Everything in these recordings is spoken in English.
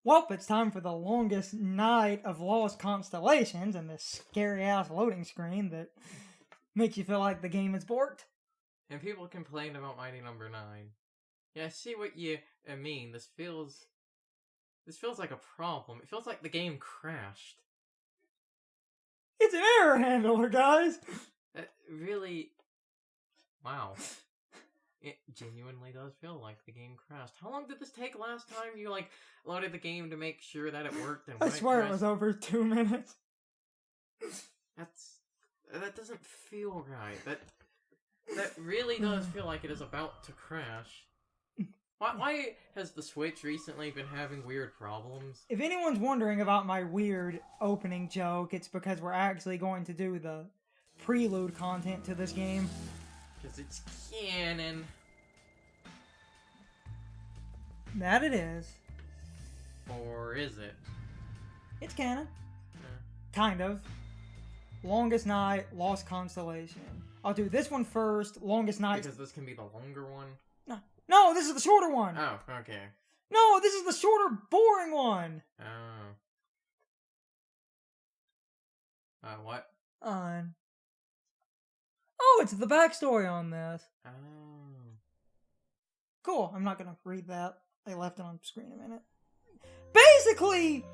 Well, it's time for the longest night of Lost Constellations and this scary-ass loading screen that makes you feel like the game is borked. And people complain about Mighty Number 9. Yeah, I see what you mean. This feels like a problem. It feels like the game crashed. It's an error handler, guys! That really... Wow. It genuinely does feel like the game crashed. How long did this take last time you, loaded the game to make sure that it worked? And I swear it was over 2 minutes. That doesn't feel right. That really does feel like it is about to crash. Why has the Switch recently been having weird problems? If anyone's wondering about my weird opening joke, it's because we're actually going to do the prelude content to this game. Because it's canon. That it is. Or is it? It's canon. Yeah. Kind of. Longest Night, Lost Constellation. I'll do this one first, Longest Night. Because this can be the longer one? No, this is the shorter one! Oh, okay. No, this is the shorter, boring one! Oh. What? Oh, it's the backstory on this. Oh. Cool, I'm not gonna read that. I left it on screen a minute. Basically,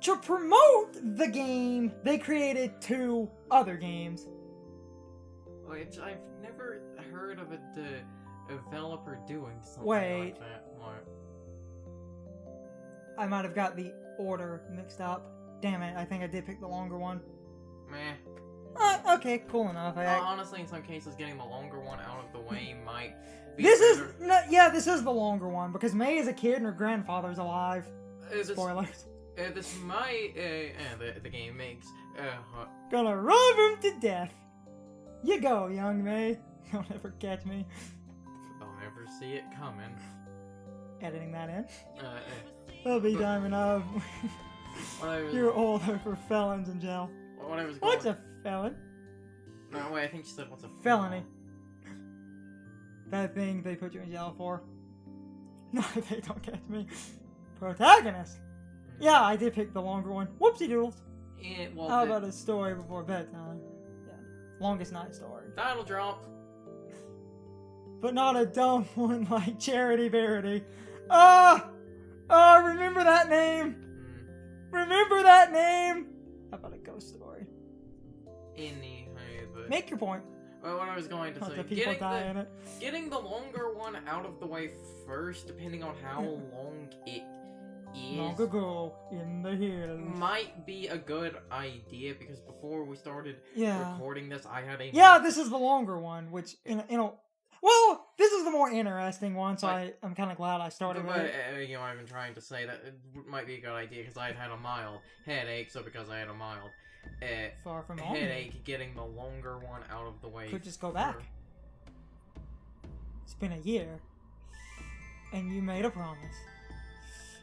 to promote the game, they created 2 other games. Which I've never heard of a developer doing something Wait. like that. What? I might have got the order mixed up. Damn it, I think I did pick the longer one. Meh. Okay, cool enough. Honestly, in some cases, getting the longer one out of the way might be This better. this is the longer one, because May is a kid and her grandfather's alive. Spoilers. This might, the game makes, Gonna rob him to death. You go, young May. You'll never catch me. I'll never see it coming. Editing that in. That'll be time enough. You're older for felons in jail. What's a felon? No, wait, I think she said what's a felony? That thing they put you in jail for. No, they don't catch me. Protagonist. Yeah, I did pick the longer one. Whoopsie doodles. How about a story before bedtime? Yeah, Longest Night story. Title drop. But not a dumb one like Charity Verity. Remember that name? Remember that name? How about a ghost story? Make your point. Well, what I was going to say, the people die in it. Getting the longer one out of the way first, depending on how long it is, long ago in the hills, might be a good idea, because before we started recording this, I had a... Yeah, this is the longer one, which, well, this is the more interesting one, so I'm kind of glad I started with it. I've been trying to say that it might be a good idea, because I had a mild headache, so because I had a mild far from headache, getting the longer one out of the way. Could just go back. It's been a year, and you made a promise.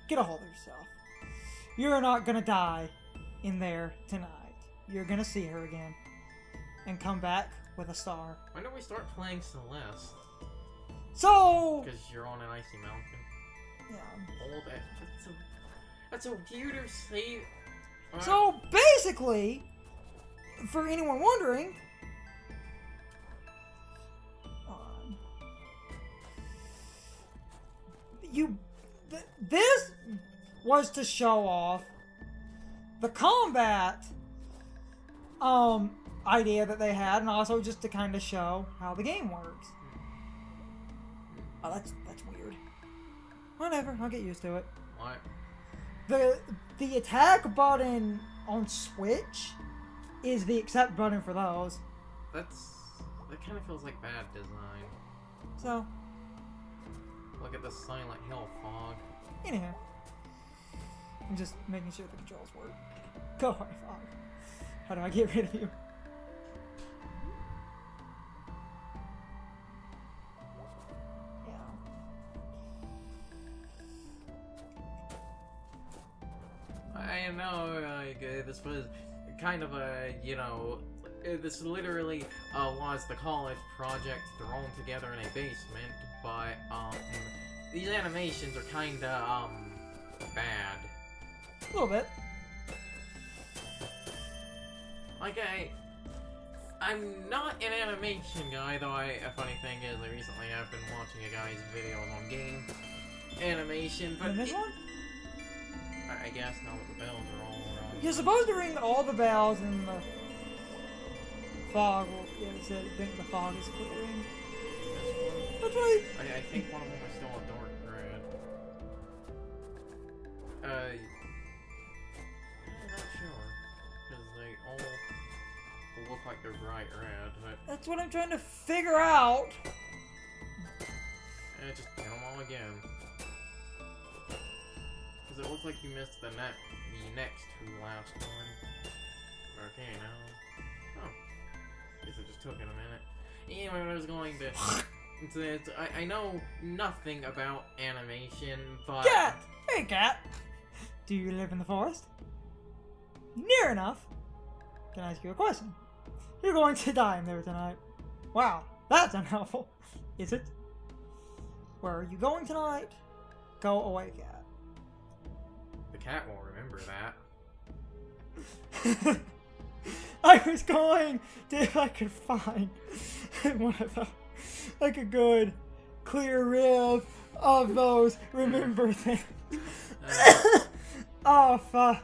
Get a hold of yourself. You're not gonna die in there tonight. You're gonna see her again, and come back with a star. When do we start playing Celeste? So... Because you're on an icy mountain. Yeah. All that. That's a weirder save. So, basically, for anyone wondering... this was to show off the combat idea that they had, and also just to kind of show how the game works. Oh, that's weird. Whatever, I'll get used to it. What? The attack button on Switch is the accept button for those. That kind of feels like bad design. So, look at the Silent Hill fog. Anyhow, I'm just making sure the controls work. Go away, fog. How do I get rid of you? I know, this was kind of a, this literally was the college project thrown together in a basement, but, these animations are kinda, bad. A little bit. Like, I'm not an animation guy, though a funny thing is, recently I've been watching a guy's videos on game animation, but... In this one? I guess now that the bells are all around. You're supposed to ring all the bells in the fog. Well, yeah, it said I think the fog is clearing. This one? That's right. I think one of them is still a dark red. I'm not sure. Because they all look like they're bright red, but... That's what I'm trying to figure out. Just get them all again. Because it looks like you missed the next to last one. Okay, now... Oh. Guess it just took it a minute. Anyway, what I was going to... I know nothing about animation, but... Cat! Hey, cat! Do you live in the forest? Near enough. Can I ask you a question? You're going to die in there tonight. Wow, that's unhelpful. Is it? Where are you going tonight? Go away, cat. The cat won't remember that. I was going to, if I could find one of the, like a good, clear rib of those remember things. Oh, fuck.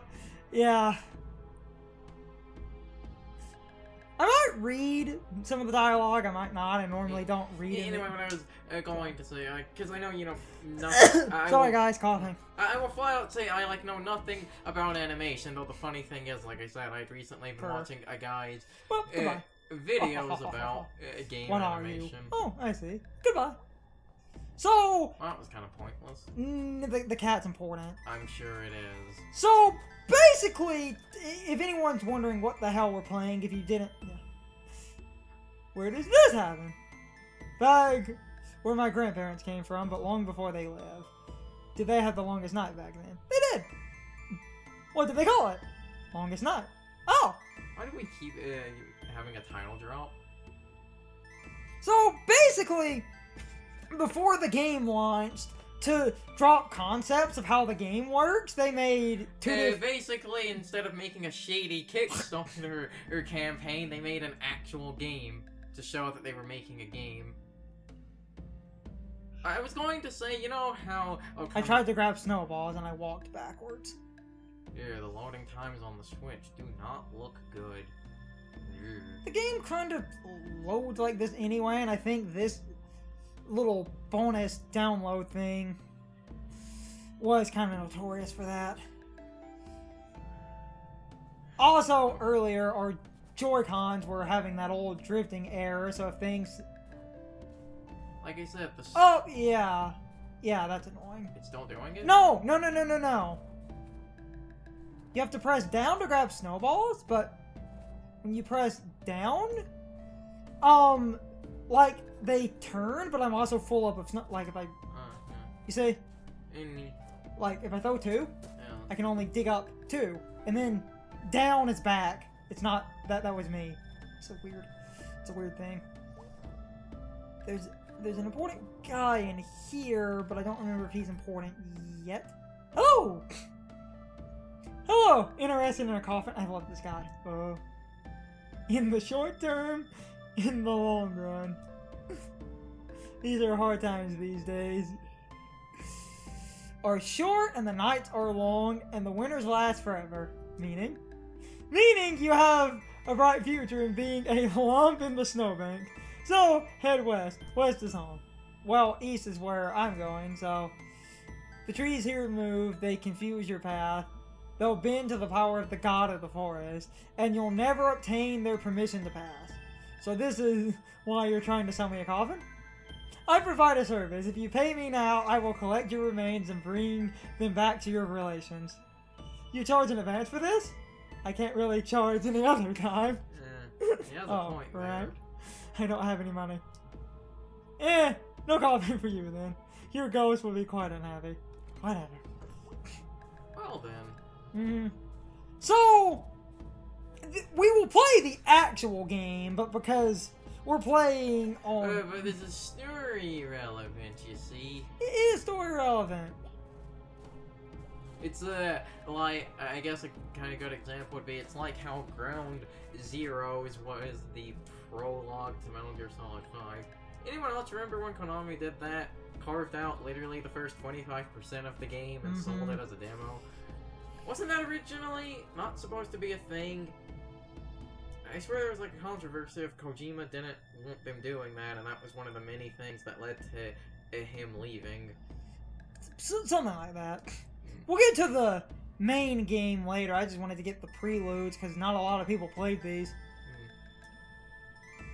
Yeah. I might read some of the dialogue, I might not. I normally don't read it. Anyway, what I was going to say, because I know you know nothing. Sorry, guys, coughing. I will flat out say I know nothing about animation. Though the funny thing is, like I said, I'd recently been watching a guy's videos about game what animation. Are you? Oh, I see. Goodbye. So, well, that was kind of pointless. The cat's important. I'm sure it is. So basically, if anyone's wondering what the hell we're playing, if you didn't, where does this happen? Back where my grandparents came from, but long before they lived. Did they have the longest night back then? They did. What did they call it? Longest night. Oh. Why do we keep having a title drop? So basically, before the game launched, to drop concepts of how the game works, they made basically, instead of making a shady Kickstarter or campaign, they made an actual game to show that they were making a game. I was going to say, you know how... I tried to grab snowballs and I walked backwards. Yeah, the loading times on the Switch do not look good. The game kind of loads like this anyway, and I think this little bonus download thing was kind of notorious for that. Also, earlier, our Joy-Cons were having that old drifting error, so if things... Like I said, the... Oh, yeah. Yeah, that's annoying. It's still doing it? No! No, no, no, no, no. You have to press down to grab snowballs, but when you press down, like, they turn, but I'm also full up of snow. Like, if I... You see? Like, if I throw two, I can only dig up two. And then down is back. It's not... That was me. It's a weird thing. There's an important guy in here, but I don't remember if he's important yet. Hello! Hello! Interested in a coffin? I love this guy. In the short term, in the long run. These are hard times these days. Are short and the nights are long and the winters last forever. Meaning? Meaning you have a bright future in being a lump in the snowbank. So, head west. West is home. Well, east is where I'm going, so... The trees here move, they confuse your path. They'll bend to the power of the god of the forest, and you'll never obtain their permission to pass. So this is why you're trying to sell me a coffin? I provide a service. If you pay me now, I will collect your remains and bring them back to your relations. You charge in advance for this? I can't really charge any other time. He has a point there. Right. I don't have any money. No coffin for you then. Your ghost will be quite unhappy. Whatever. Well then. So, we will play the actual game, but because we're playing on... but this is story relevant, you see. It is story relevant. It's like, I guess a kind of good example would be, it's like how Ground Zeroes was the prologue to Metal Gear Solid 5. Anyone else remember when Konami did that? Carved out literally the first 25% of the game and sold it as a demo. Wasn't that originally not supposed to be a thing? I swear there was like a controversy if Kojima didn't want them doing that, and that was one of the many things that led to him leaving. Something like that. We'll get to the main game later. I just wanted to get the preludes because not a lot of people played these.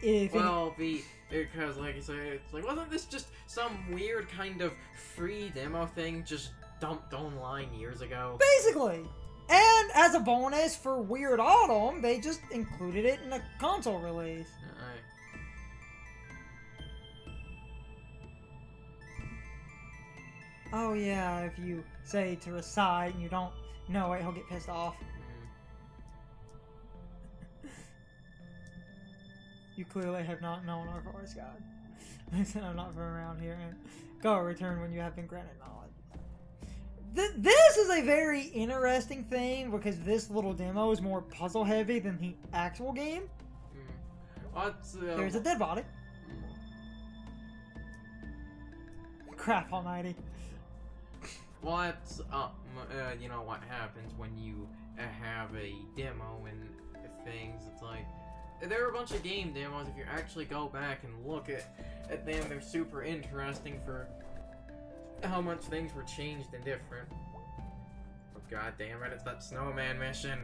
Because like I said, it's like, wasn't this just some weird kind of free demo thing just dumped online years ago? Basically! And as a bonus for Weird Autumn, they just included it in a console release. Oh yeah, if you say to recite and you don't know it, he'll get pissed off. You clearly have not known our forest god. Listen, I'm not from around here, and go return when you have been granted knowledge. This is a very interesting thing because this little demo is more puzzle heavy than the actual game. There's a dead body. Crap almighty. You know what happens when you have a demo and things, it's like, there are a bunch of game demos, if you actually go back and look at them, they're super interesting for how much things were changed and different. Oh god damn it, it's that snowman mission.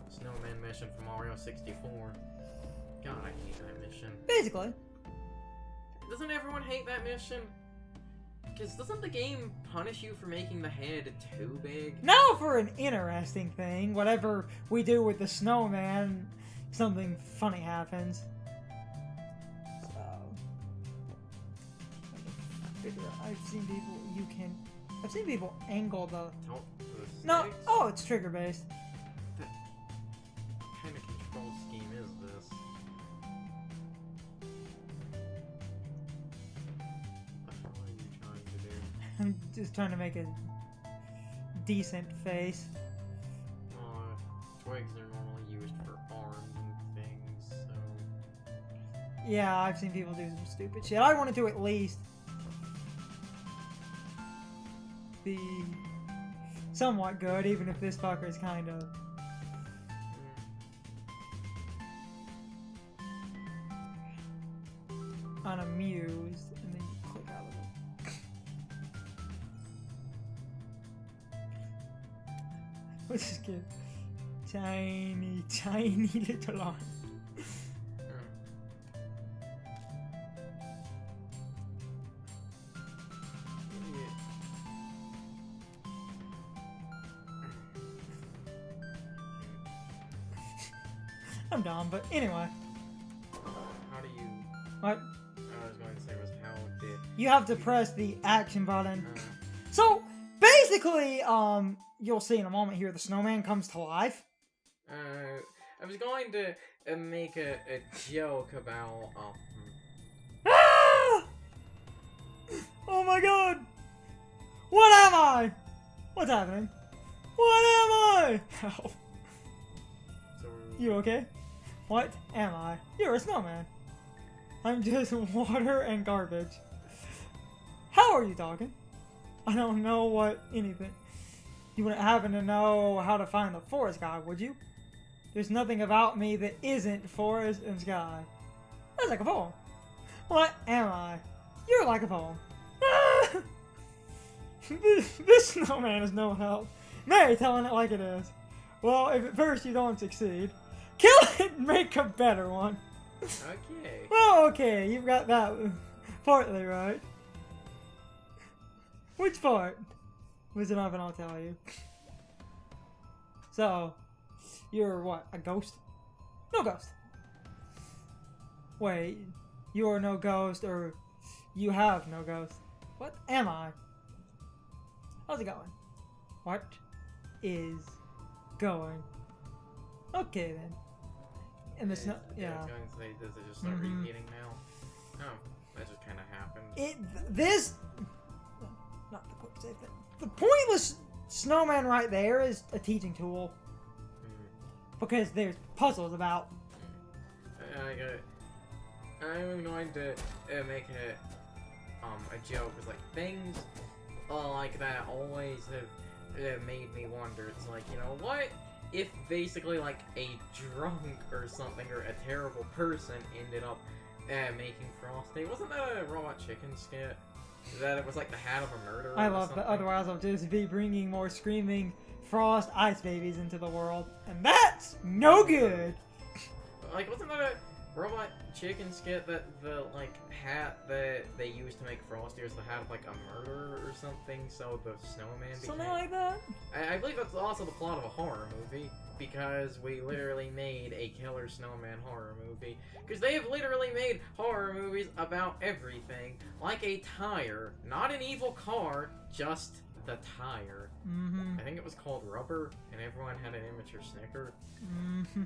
Snowman mission from Mario 64. God, I hate that mission. Basically. Doesn't everyone hate that mission? Because doesn't the game punish you for making the head too big? Now for an interesting thing. Whatever we do with the snowman, something funny happens. I've seen people angle the... No, oh, it's trigger based. What kind of control scheme is this? What are you trying to do? I'm just trying to make a decent face. Twigs are normally used for arms and things, so... Yeah, I've seen people do some stupid shit. I wanted to at least be somewhat good, even if this fucker is kind of... unamused, and then you click out of it. What's this kid? Tiny, tiny little arm. I'm dumb, but anyway. How do you... What? I was going to say was how did... You have to press the action button. So, basically, you'll see in a moment here, the snowman comes to life. I was going to make a joke about... Ah! Oh my god! What am I? What's happening? What am I? Ow. You okay? What am I? You're a snowman. I'm just water and garbage. How are you talking? I don't know what anything. You wouldn't happen to know how to find the forest god, would you? There's nothing about me that isn't forest and sky. That's like a poem. What am I? You're like a poem. This snowman is no help. Mary telling it like it is. Well, if at first you don't succeed, kill it and make a better one. Okay. Well, okay, you've got that partly right. Which part? Listen up and I'll tell you. So, you're what, a ghost? No ghost. Wait, you're no ghost or you have no ghost. What am I? How's it going? What is going? Okay then. And this, yeah. I was going to say, does it just start repeating now? Oh. That just kind of happened. Not the quick save thing. The pointless snowman right there is a teaching tool. Because there's puzzles about. I'm going to make a joke. It's like things like that always have made me wonder. It's like, you know, what if basically like a drunk or something or a terrible person ended up making Frosty? Wasn't that a Robot Chicken skit? That it was like the hat of a murderer. I love that. Otherwise, I'll just be bringing more screaming Frost ice babies into the world, and that's no good. Like, wasn't that a Robot Chicken skit that the like hat that they used to make Frosty was the hat of like a murderer or something? So the snowman became... Something like that. I believe that's also the plot of a horror movie, because we literally made a killer snowman horror movie. Because they have literally made horror movies about everything, like a tire, not an evil car, just the tire. Mm-hmm. I think it was called Rubber, and everyone had an immature snicker. Mm-hmm.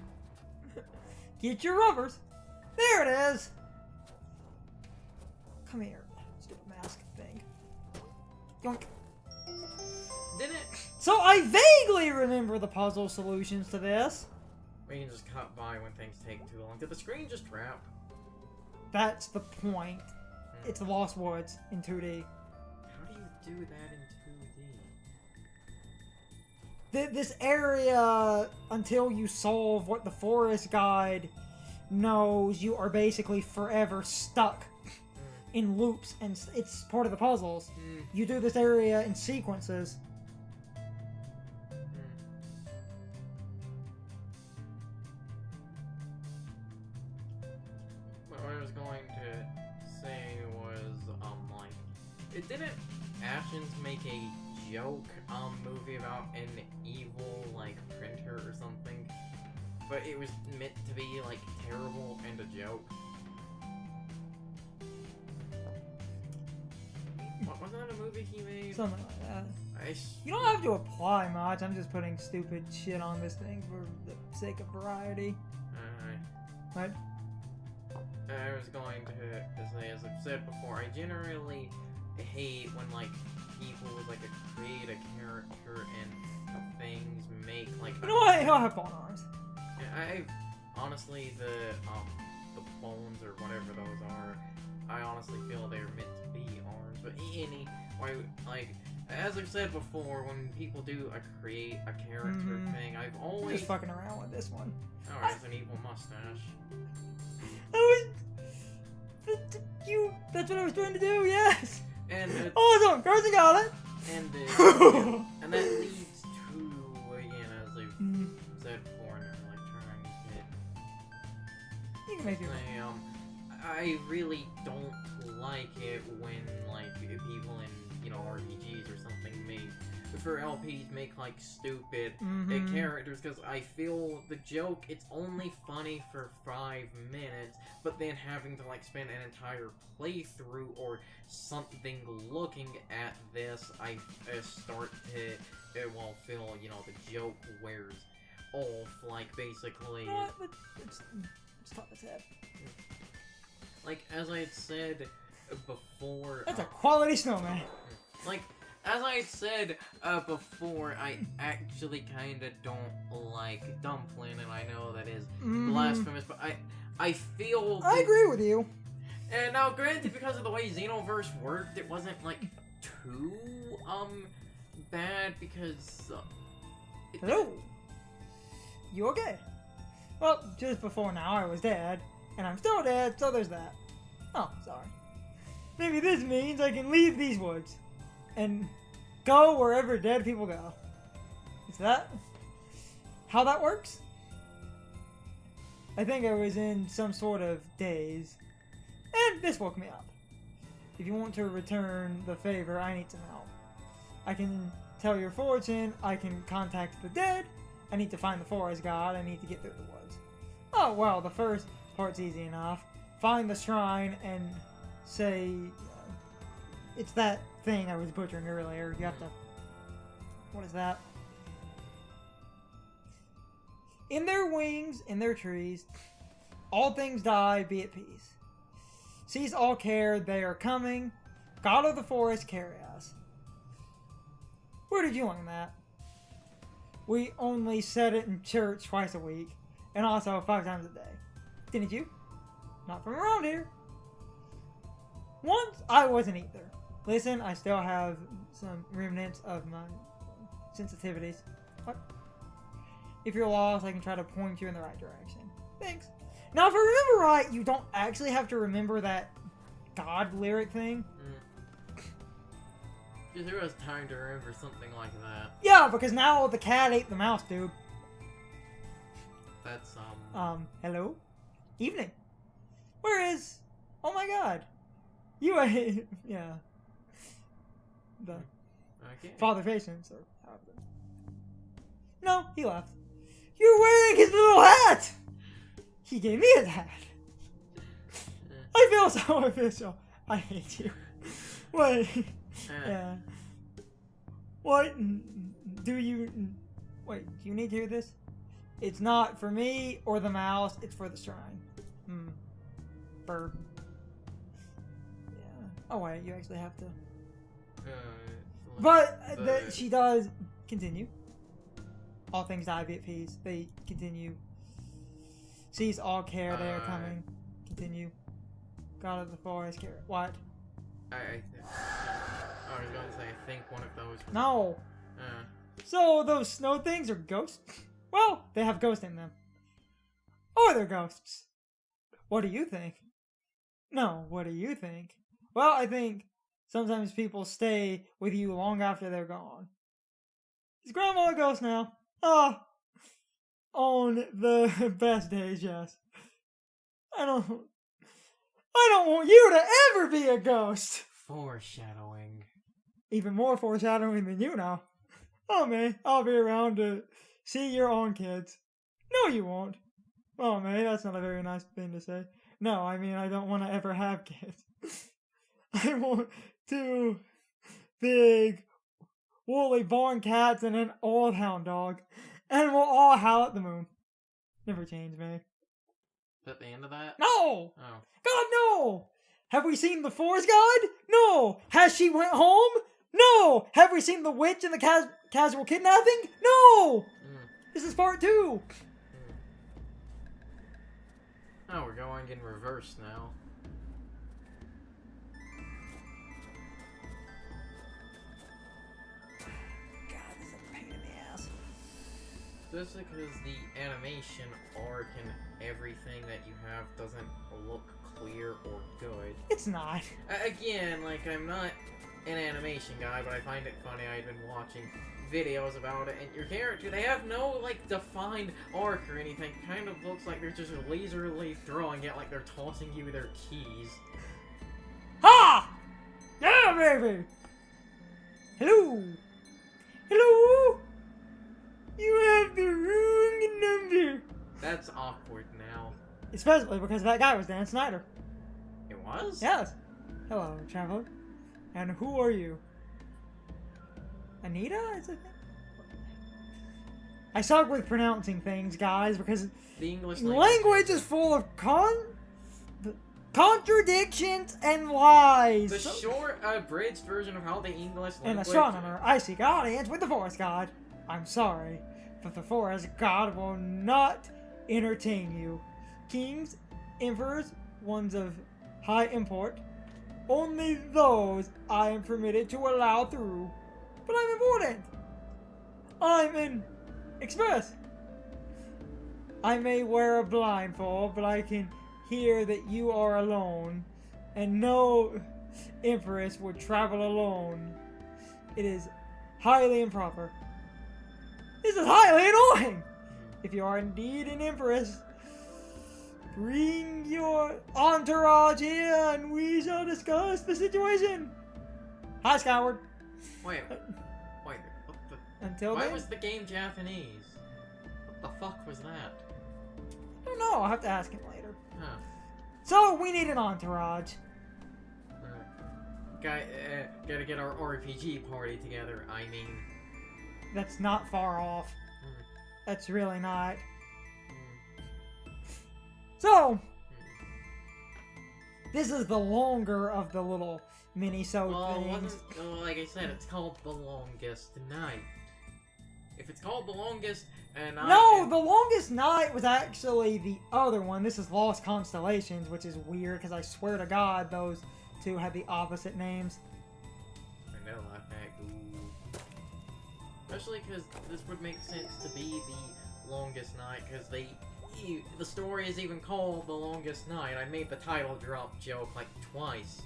Get your rubbers. There it is. Come here, stupid mask thing. Yoink. Didn't it? So I vaguely remember the puzzle solutions to this. We can just cut by when things take too long. Did the screen just wrap? That's the point. It's the Lost Woods in 2D. How do you do that in 2D? This area, until you solve what the forest guide knows, you are basically forever stuck in loops, and it's part of the puzzles. You do this area in sequences. What I was going to say was, like, didn't Ashens make a joke movie about an evil like printer or something, but it was meant to be like terrible and a joke? Wasn't that a movie he made? Something like that. You don't have to apply much. I'm just putting stupid shit on this thing for the sake of variety. What? I was going to say, as I've said before, I generally hate when like people with like create a character and things make like. You know what? He'll have bone arms. I honestly the bones or whatever those are, I honestly feel they're meant to be arms. But anyway, like as I've said before, when people do create a character thing, I've always I'm just fucking around with this one. Oh, it's an evil mustache. That's what I was trying to do. Yes. And awesome, Cursing Island. And and that leads to, again, as I've said before, and like trying to hit. You can make it. I really don't like it when like people in RPGs or something for LPs make like stupid characters, because I feel the joke, it's only funny for 5 minutes, but then having to like spend an entire playthrough or something looking at this, I start to feel the joke wears off. Like basically, it's top of its head. Like as I had said before, that's a quality snowman. Like as I had said before, I actually kind of don't like Dumpling, and I know that is blasphemous, but I feel I agree with you. And now, granted, because of the way Xenoverse worked, it wasn't like too bad because. Hello. You okay? Well, just before now I was dead, and I'm still dead, so there's that. Oh, sorry. Maybe this means I can leave these woods and go wherever dead people go. Is that how that works? I think I was in some sort of daze, and this woke me up. If you want to return the favor, I need some help. I can tell your fortune, I can contact the dead, I need to find the forest god, I need to get through the woods. Oh, well, the first part's easy enough. Find the shrine and say, it's that thing I was butchering earlier. You have to, what is that? In their wings, in their trees, all things die, be at peace. Cease all care, they are coming. God of the forest, carry us. Where did you learn that? We only said it in church twice a week, and also 5 times a day. Didn't you? Not from around here. Once, I wasn't either. Listen, I still have some remnants of my sensitivities. What? If you're lost, I can try to point you in the right direction. Thanks. Now, if I remember right, you don't actually have to remember that God lyric thing. If there was time to remember something like that. Yeah, because now the cat ate the mouse, dude. That's, hello? Evening. Where is... Oh my god. You ate... Yeah. The... Okay. Father Patience, or however. No, he left. You're wearing his little hat! He gave me his hat. I feel so official. I hate you. Wait. Yeah. What do you... Wait, do you need to hear this? It's not for me or the mouse, it's for the shrine. Burr. Yeah. Oh wait, you actually have to... But she does continue. All things die, be at peace. They continue. Cease all care, they are coming. Continue. God of the forest, care. What? I was going to say, I think one of those was... No! So, those snow things are ghosts? Well, they have ghosts in them. Or they're ghosts. What do you think? No, what do you think? Well, I think sometimes people stay with you long after they're gone. Is Grandma a ghost now? Ah! On the best days, yes. I don't want you to ever be a ghost! Foreshadowing. Even more foreshadowing than you now. Oh man, I'll be around to see your own kids. No, you won't. Oh man, that's not a very nice thing to say. No, I mean, I don't want to ever have kids. I want 2 big, woolly barn cats and an old hound dog. And we'll all howl at the moon. Never change, man. Is that the end of that? No! Oh. God, no! Have we seen the forest god? No! Has she went home? No! Have we seen the witch and the casual kidnapping? No! This is part 2. Oh, we're going in reverse now. God, this is a pain in the ass. Just because the animation arc and everything that you have doesn't look clear or good. It's not. Again, like, I'm not an animation guy, but I find it funny. I've been watching videos about it, and your character, they have no, like, defined arc or anything. Kind of looks like they're just lazily throwing it, like they're tossing you their keys. Ha! Yeah, baby! Hello! Hello! You have the wrong number! That's awkward now. Especially because that guy was Dan Snyder. It was? Yes. Hello, traveler. And who are you? Anita? Is it? I suck with pronouncing things, guys, because The English language is full of contradictions and lies. The short, abridged version of how the English An language... astronomer, I seek audience with the forest god. I'm sorry, but the forest god will not entertain you. Kings, emperors, ones of high import, only those I am permitted to allow through. But I'm important. I'm an express. I may wear a blindfold, but I can hear that you are alone, and no empress would travel alone. It is highly improper. This is highly annoying. If you are indeed an empress, bring your entourage here and we shall discuss the situation. Hi, Skyward. Wait, what the... Until Why then, was the game Japanese? What the fuck was that? I don't know. I'll have to ask him later. Huh. So, we need an entourage. Gotta get our RPG party together, I mean... That's not far off. That's really not. So, This is the longer of the little mini-sode things. Like I said, it's called The Longest Night. If it's called The Longest Night... No, The Longest Night was actually the other one. This is Lost Constellations, which is weird, because I swear to God, those two had the opposite names. I know, like that. Ooh. Especially because this would make sense to be The Longest Night, because the story is even called The Longest Night. I made the title drop joke like twice.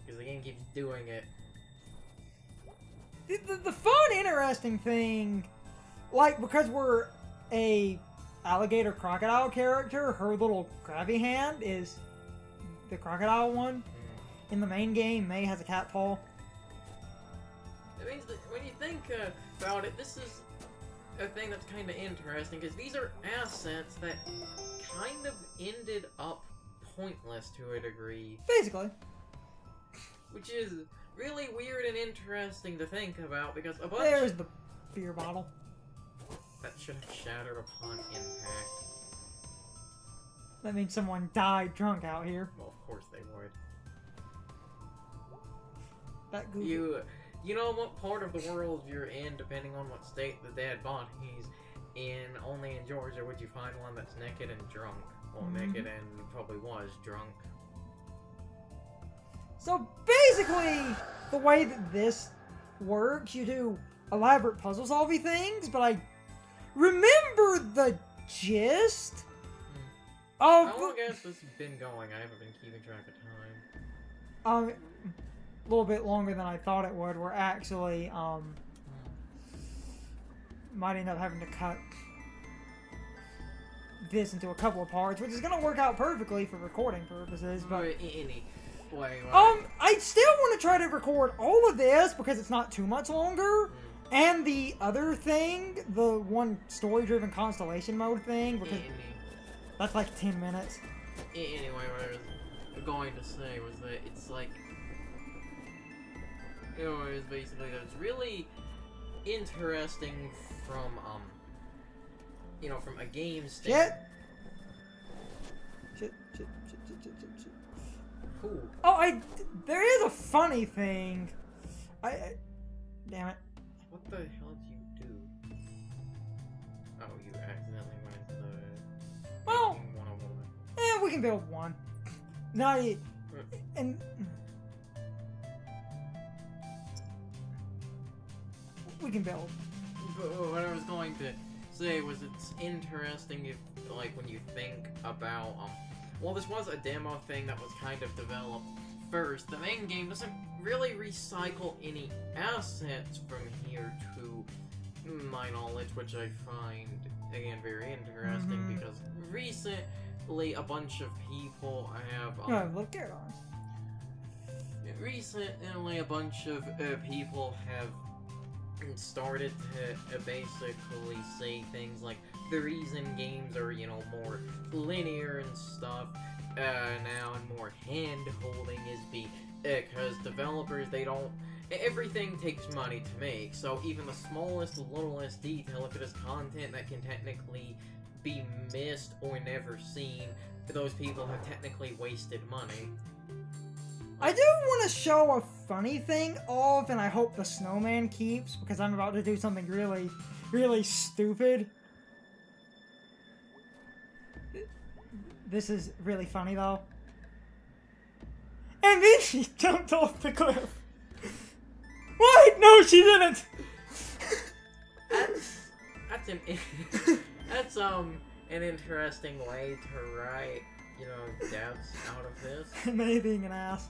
Because the game keeps doing it. The fun, interesting thing, like, because we're a alligator crocodile character, her little crabby hand is the crocodile one. In the main game, May has a cat paw. It means that when you think about it, this is a thing that's kind of interesting, because these are assets that kind of ended up pointless to a degree. Basically. Which is really weird and interesting to think about, because a bunch... There's the beer bottle. That should have shattered upon impact. That means someone died drunk out here. Well, of course they would. That goofy. You know what part of the world you're in, depending on what state the dead body's in. Only in Georgia would you find one that's naked and drunk. Well, naked and probably was drunk. So basically, the way that this works, you do elaborate puzzle solving things, but I remember the gist of... How long has this been going? I haven't been keeping track of time. A little bit longer than I thought it would. We're actually, might end up having to cut this into a couple of parts, which is going to work out perfectly for recording purposes, but... Anyway. I still want to try to record all of this because it's not too much longer. And the other thing, the one story-driven Constellation mode thing, because that's like 10 minutes. Anyway, what I was going to say was that it's like... It was basically that it's really interesting from, from a game standpoint. Shit. Cool. Oh, there is a funny thing. Damn it. What the hell did you do? Oh, you accidentally went into the... Well, 101. we can build one. Now, and... We can build. What I was going to say was it's interesting if, like, when you think about, well, this was a demo thing that was kind of developed first. The main game doesn't really recycle any assets from here to my knowledge, which I find, again, very interesting, because recently a bunch of people have, look at on. Recently a bunch of people have started to basically say things like the reason games are, more linear and stuff now and more hand-holding is because developers, everything takes money to make, so even the smallest, littlest detail, if it is content that can technically be missed or never seen, those people have technically wasted money. I do want to show a funny thing off, and I hope the snowman keeps, because I'm about to do something really, really stupid. This is really funny, though. And then she jumped off the cliff. Wait, no, she didn't! That's an interesting way to write, deaths out of this. Me being an ass.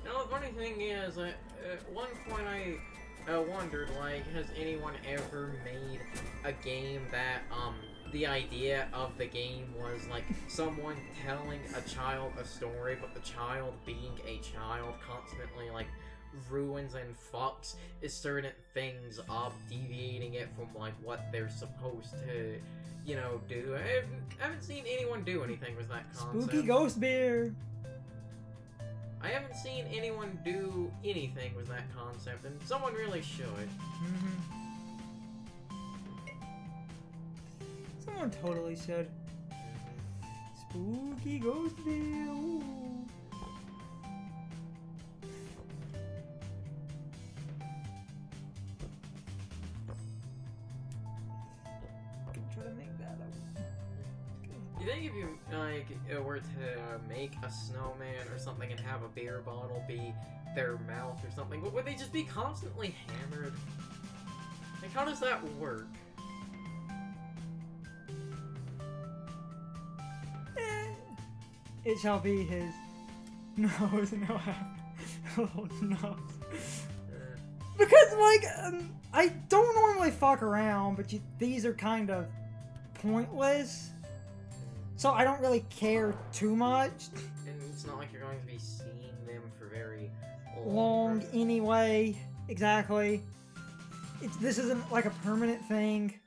The funny thing is, at one point I wondered, has anyone ever made a game that, the idea of the game was, someone telling a child a story, but the child being a child constantly, ruins and fucks certain things up, deviating it from, what they're supposed to, do. I haven't seen anyone do anything with that concept. Spooky ghost beer! I haven't seen anyone do anything with that concept, and someone really should. Someone totally should. Spooky Ghostville. Ooh. Can try to make that up. You think if you like were to make a snowman or something and have a beer bottle be their mouth or something, would they just be constantly hammered? Like, how does that work? It shall be his nose, no little nose. Because, like, I don't normally fuck around, but these are kind of pointless. So I don't really care too much. And it's not like you're going to be seeing them for very long anyway. Exactly. This isn't like a permanent thing.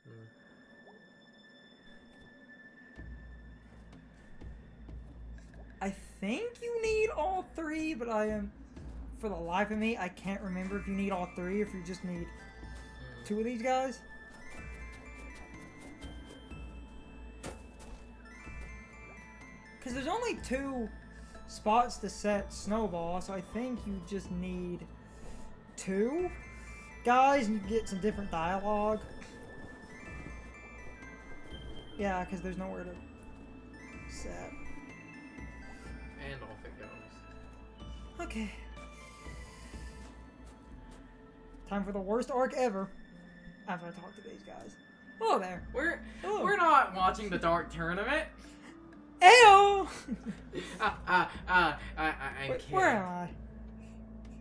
I think you need all three, but for the life of me, I can't remember if you need all three, if you just need two of these guys. Because there's only 2 spots to set Snowball, so I think you just need 2 guys and you get some different dialogue. Yeah, because there's nowhere to set. And off it goes. Okay. Time for the worst arc ever. After I talk to these guys. Hello there. We're not watching the Dark Tournament. Ayo! I'm kidding. Where am I?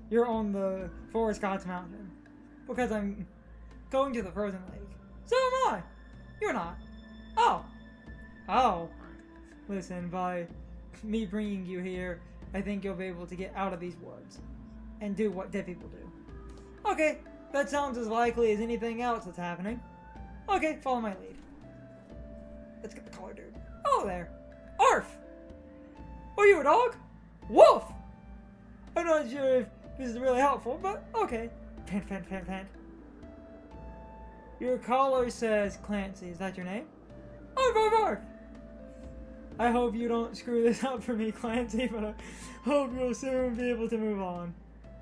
You're on the Forest Gods Mountain. Because I'm going to the Frozen Lake. So am I. You're not. Oh. Oh. Listen, by me bringing you here, I think you'll be able to get out of these woods. And do what dead people do. Okay. That sounds as likely as anything else that's happening. Okay, follow my lead. Let's get the collar, dude. Oh, there. Arf! Are you a dog? Woof! I'm not sure if this is really helpful, but okay. Pant, pant, pant, pant. Your collar says Clancy. Is that your name? Arf, arf, arf! I hope you don't screw this up for me, Clancy, but I hope you'll soon be able to move on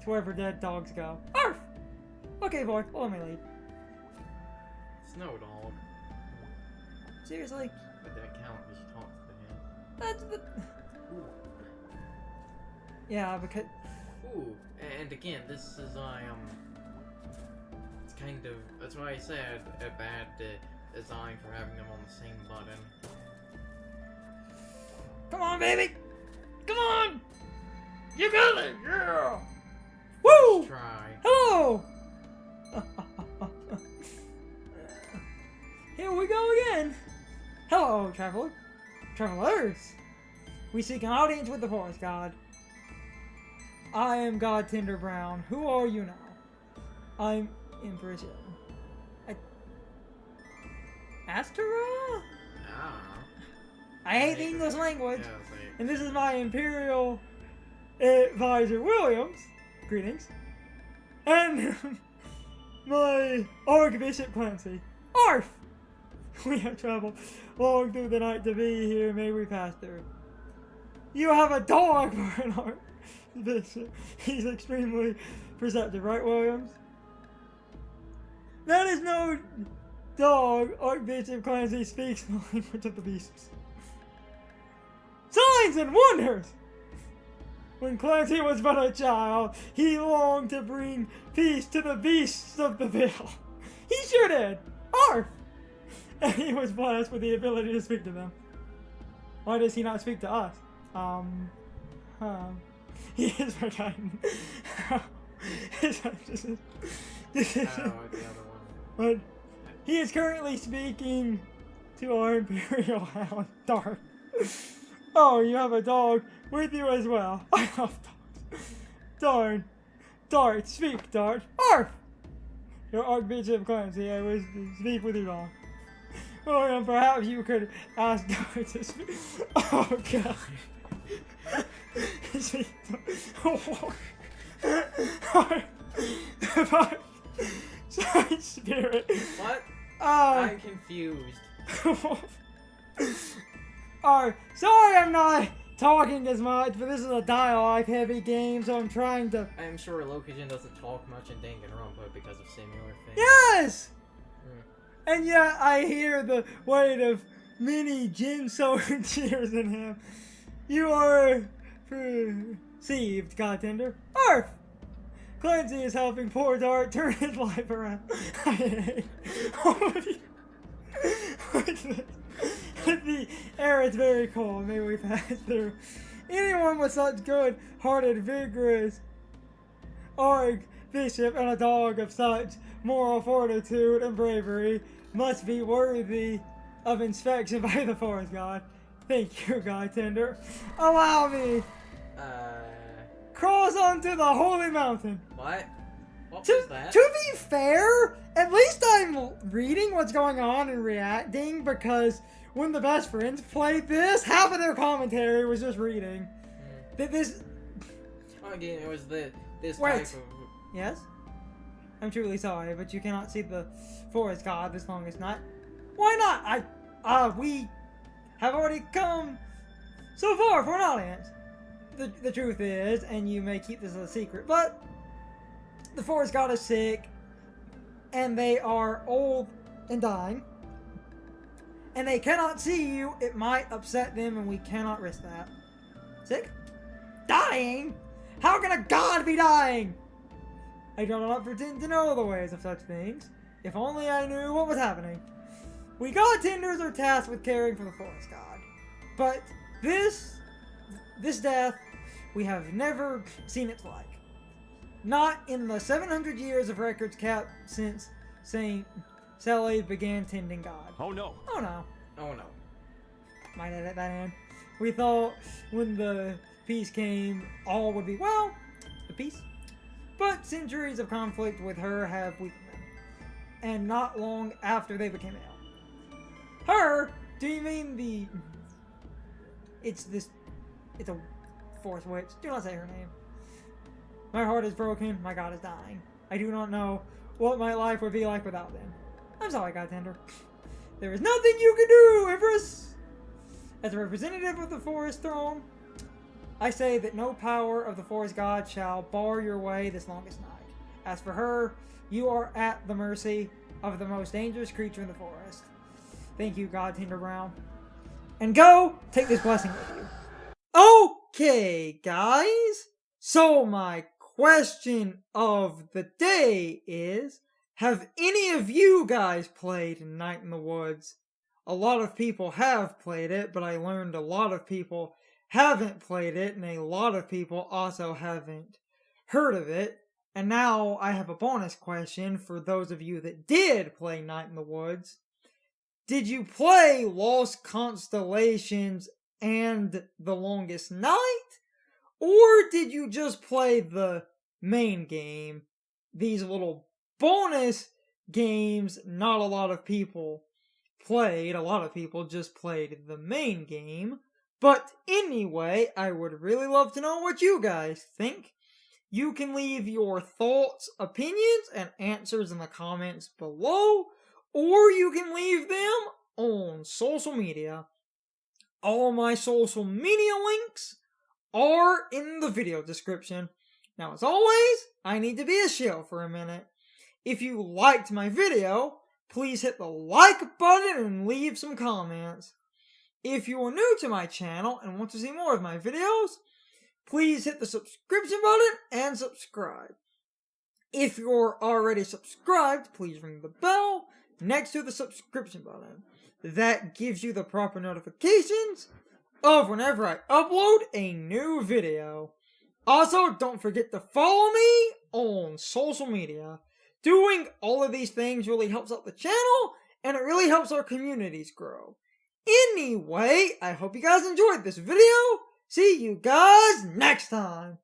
to wherever dead dogs go. Arf! Okay, boy, follow my lead. Snow dog. Seriously? But that count if you talk to him. That's the... Yeah, because... Ooh, and again, this is it's kind of, that's why I said a bad design for having them on the same button. Come on, baby! Come on! You got it! Yeah! Woo! Let's try. Hello! Here we go again! Hello, traveler. Travelers! We seek an audience with the Forest God. I am God Tinder Brown. Who are you now? I'm Empress Astera? Ah. I hate the English language. Yeah, see. And this is my Imperial Advisor Williams. Greetings. And my Archbishop Clancy. Arf! We have traveled long through the night to be here. May we pass through. You have a dog for an Archbishop. He's extremely perceptive, right, Williams? That is no dog. Archbishop Clancy speaks the language of the beasts. Signs and wonders! When Clancy was but a child, he longed to bring peace to the beasts of the Ville. He sure did. Arf! And he was blessed with the ability to speak to them. Why does he not speak to us? He is forgotten. This is the other one. But he is currently speaking to our Imperial Hound, Dart. Oh, you have a dog with you as well. I love dogs. Darn. Dart, speak, Dart. Arf! Your Archbishop Clancy, I wish to speak with your dog. Or perhaps you could ask Dart to speak. Oh, God. Speak to Side spirit. What? I'm confused. Alright, sorry I'm not talking as much, but this is a dialogue-heavy game, so I'm trying to... I'm sure Lokajin doesn't talk much in Danganronpa because of similar things. Yes! And yet I hear the weight of many Jin Soul cheers in him. You are perceived, Godtender. Arf! Clancy is helping poor Dart turn his life around. I hate the air is very cold. May we pass through. Anyone with such good-hearted, vigorous org, bishop, and a dog of such moral fortitude and bravery must be worthy of inspection by the forest god. Thank you, Godtender. Allow me. Cross onto the holy mountain. What? What To was that? be fair, at least I'm reading what's going on and reacting, because when the best friends played this, half of their commentary was just reading. This. Oh, again, it was this Wait. type of... Yes? I'm truly sorry, but you cannot see the forest god this longest night. Why not? We have already come so far for an audience. The truth is, and you may keep this a secret, but the forest god is sick, and they are old and dying, and they cannot see you. It might upset them, and we cannot risk that. Sick? Dying? How can a god be dying? I do not pretend to know the ways of such things. If only I knew what was happening. We Godtenders are tasked with caring for the forest god. But this death, we have never seen its like. Not in the 700 years of records kept since St. Sally began tending God. Oh no. Oh no. Oh no. Might edit that in. We thought when the peace came, all would be well. The peace. But centuries of conflict with her have weakened them. And not long after they became ill. Her? Do you mean the... It's a fourth witch. Do not say her name. My heart is broken. My god is dying. I do not know what my life would be like without them. I'm sorry, Godtender. There is nothing you can do, Empress! As a representative of the forest throne, I say that no power of the forest god shall bar your way this longest night. As for her, you are at the mercy of the most dangerous creature in the forest. Thank you, Godtender Brown. And go, take this blessing with you. Okay, guys. So my question of the day is, have any of you guys played Night in the Woods? A lot of people have played it, but I learned a lot of people haven't played it, and a lot of people also haven't heard of it. And now I have a bonus question for those of you that did play Night in the Woods. Did you play Lost Constellations and The Longest Night? Or did you just play the main game? These little bonus games not a lot of people played. A lot of people just played the main game. But anyway, I would really love to know what you guys think. You can leave your thoughts, opinions, and answers in the comments below, or you can leave them on social media. All my social media links are in the video description. Now, as always, I need to be a shill for a minute. If you liked my video, please hit the like button and leave some comments. If you are new to my channel and want to see more of my videos, please hit the subscription button and subscribe. If you're already subscribed, please ring the bell next to the subscription button. That gives you the proper notifications of whenever I upload a new video. Also, don't forget to follow me on social media. Doing all of these things really helps out the channel, and it really helps our communities grow. Anyway, I hope you guys enjoyed this video. See you guys next time.